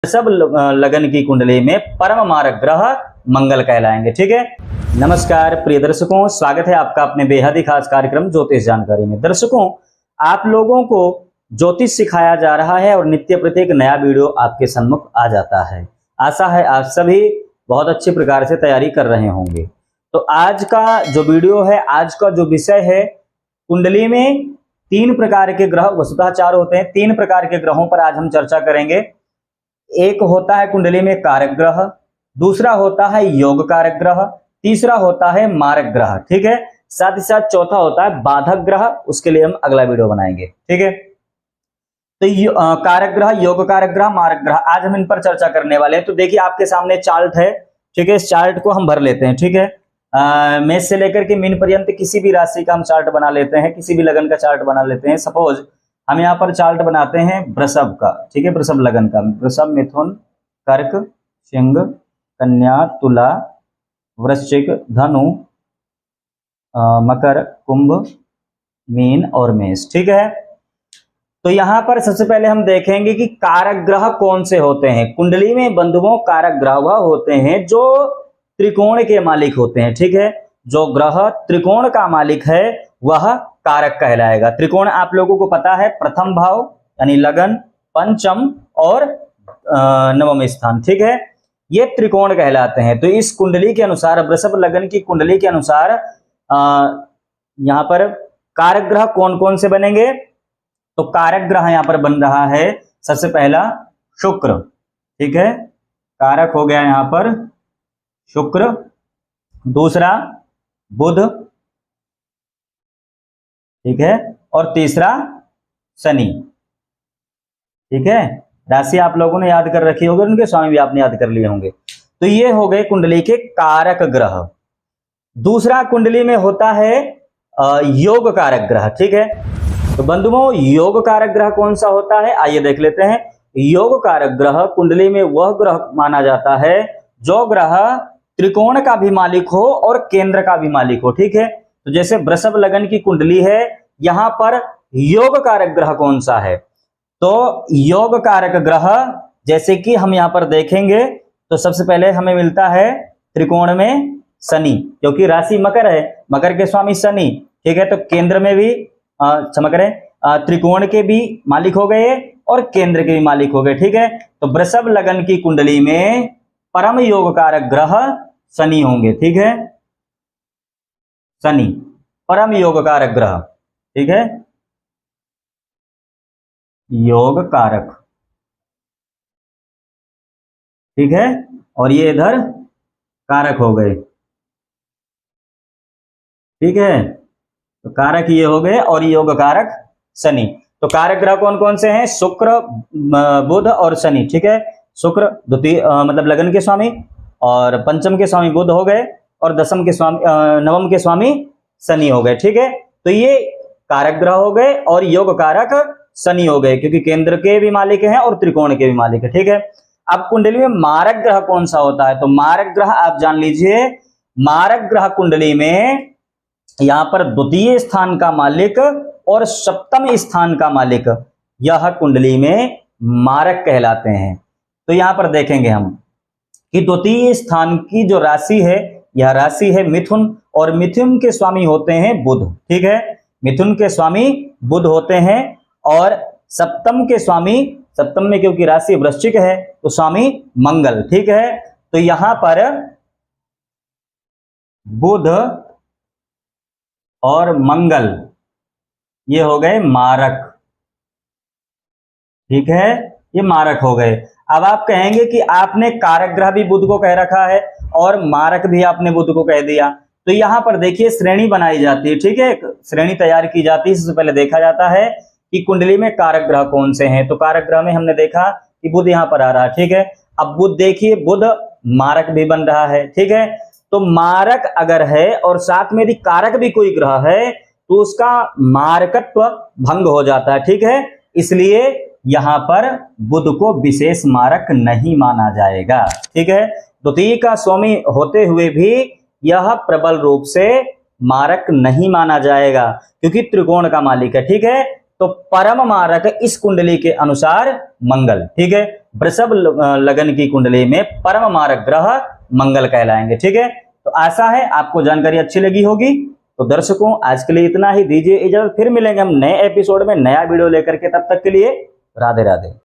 सब लगन की कुंडली में परम मारक ग्रह मंगल कहलाएंगे। ठीक है, नमस्कार प्रिय दर्शकों, स्वागत है आपका अपने बेहद ही खास कार्यक्रम ज्योतिष जानकारी में। दर्शकों, आप लोगों को ज्योतिष सिखाया जा रहा है और नित्य प्रति एक नया वीडियो आपके सम्मुख आ जाता है। आशा है आप सभी बहुत अच्छे प्रकार से तैयारी कर रहे होंगे। तो आज का जो वीडियो है, आज का जो विषय है, कुंडली में तीन प्रकार के ग्रह, वस्तुतः चार होते हैं, तीन प्रकार के ग्रहों पर आज हम चर्चा करेंगे। एक होता है कुंडली में कारक ग्रह, दूसरा होता है योग कारक ग्रह, तीसरा होता है मारक ग्रह। ठीक है, साथ ही साथ चौथा होता है बाधक ग्रह, उसके लिए हम अगला वीडियो बनाएंगे। ठीक है, तो कारक ग्रह, योग कारक ग्रह, मारक ग्रह, आज हम इन पर चर्चा करने वाले हैं। तो देखिए आपके सामने चार्ट है। ठीक है, इस चार्ट को हम भर लेते हैं। ठीक है, मेष से लेकर के मीन पर्यंत किसी भी राशि का हम चार्ट बना लेते हैं, किसी भी लगन का चार्ट बना लेते हैं। सपोज हम यहाँ पर चार्ट बनाते हैं वृषभ का। ठीक है, वृषभ लगन का, वृषभ, मिथुन, कर्क, सिंह, कन्या, तुला, वृश्चिक, धनु, मकर, कुंभ, मीन और मेष। ठीक है, तो यहाँ पर सबसे पहले हम देखेंगे कि कारक ग्रह कौन से होते हैं। कुंडली में बंधुओं कारक ग्रह वह होते हैं जो त्रिकोण के मालिक होते हैं। ठीक है, जो ग्रह त्रिकोण का मालिक है वह कारक कहलाएगा। त्रिकोण आप लोगों को पता है, प्रथम भाव यानी लगन, पंचम और नवम स्थान। ठीक है, ये त्रिकोण कहलाते हैं। तो इस कुंडली के अनुसार, वृषभ लगन की कुंडली के अनुसार यहाँ पर कारक ग्रह कौन कौन से बनेंगे। तो कारक ग्रह यहाँ पर बन रहा है सबसे पहला शुक्र। ठीक है, कारक हो गया यहाँ पर शुक्र, दूसरा बुध, ठीक है, और तीसरा शनि। ठीक है, राशि आप लोगों ने याद कर रखी होगी, उनके स्वामी भी आपने याद कर लिए होंगे। तो ये हो गए कुंडली के कारक ग्रह। दूसरा कुंडली में होता है योग कारक ग्रह। ठीक है, तो बंधुओं योग कारक ग्रह कौन सा होता है, आइए देख लेते हैं। योग कारक ग्रह कुंडली में वह ग्रह माना जाता है जो ग्रह त्रिकोण का भी मालिक हो और केंद्र का भी मालिक हो। ठीक है, तो जैसे वृषभ लगन की कुंडली है, यहां पर योग कारक ग्रह कौन सा है। तो योग कारक ग्रह जैसे कि हम यहां पर देखेंगे तो सबसे पहले हमें मिलता है त्रिकोण में शनि, क्योंकि राशि मकर है, मकर के स्वामी शनि। ठीक है, तो केंद्र में भी क्षमा करें, त्रिकोण के भी मालिक हो गए और केंद्र के भी मालिक हो गए। ठीक है, तो वृषभ लगन की कुंडली में परम योग कारक ग्रह शनि होंगे। ठीक है, शनि परम योग कारक ग्रह। ठीक है, योग कारक। ठीक है, और ये इधर कारक हो गए। ठीक है, तो कारक ये हो गए और योग कारक शनि। तो कारक ग्रह कौन कौन से हैं, शुक्र, बुध और शनि। ठीक है, शुक्र द्वितीय मतलब लगन के स्वामी, और पंचम के स्वामी बुध हो गए, और दशम के स्वामी नवम के स्वामी शनि हो गए। ठीक है, तो ये कारक ग्रह हो गए और योग कारक शनि हो गए, क्योंकि केंद्र के भी मालिक हैं और त्रिकोण के भी मालिक है। ठीक है, अब कुंडली में मारक ग्रह कौन सा होता है। तो मारक ग्रह आप जान लीजिए, मारक ग्रह कुंडली में यहां पर द्वितीय स्थान का मालिक और सप्तम स्थान का मालिक, यह कुंडली में मारक कहलाते हैं। तो यहां पर देखेंगे हम कि द्वितीय स्थान की जो राशि है, यह राशि है मिथुन, और मिथुन के स्वामी होते हैं बुध। ठीक है, मिथुन के स्वामी बुध होते हैं, और सप्तम के स्वामी, सप्तम में क्योंकि राशि वृश्चिक है तो स्वामी मंगल। ठीक है, तो यहां पर बुध और मंगल ये हो गए मारक। ठीक है, ये मारक हो गए। अब आप कहेंगे कि आपने कारक ग्रह भी बुध को कह रखा है और मारक भी आपने बुध को कह दिया, तो यहां पर देखिए श्रेणी बनाई जाती है। ठीक है, श्रेणी तैयार की जाती है। सबसे पहले देखा जाता है कि कुंडली में कारक ग्रह कौन से हैं। तो कारक ग्रह में हमने देखा कि बुध यहां पर आ रहा है। ठीक है, अब बुध देखिए, बुध मारक भी बन रहा है। ठीक है, तो मारक अगर है और साथ में यदि कारक भी कोई ग्रह है तो उसका मारकत्व भंग हो जाता है। ठीक है, इसलिए यहां पर बुध को विशेष मारक नहीं माना जाएगा। ठीक है, द्वितीय का स्वामी होते हुए भी यह प्रबल रूप से मारक नहीं माना जाएगा, क्योंकि त्रिकोण का मालिक है। ठीक है, तो परम मारक इस कुंडली के अनुसार मंगल। ठीक है, वृषभ लगन की कुंडली में परम मारक ग्रह मंगल कहलाएंगे। ठीक है, तो आशा है आपको जानकारी अच्छी लगी होगी। तो दर्शकों आज के लिए इतना ही, दीजिए इजाजत, फिर मिलेंगे हम नए एपिसोड में नया वीडियो लेकर के। तब तक के लिए राधे राधे।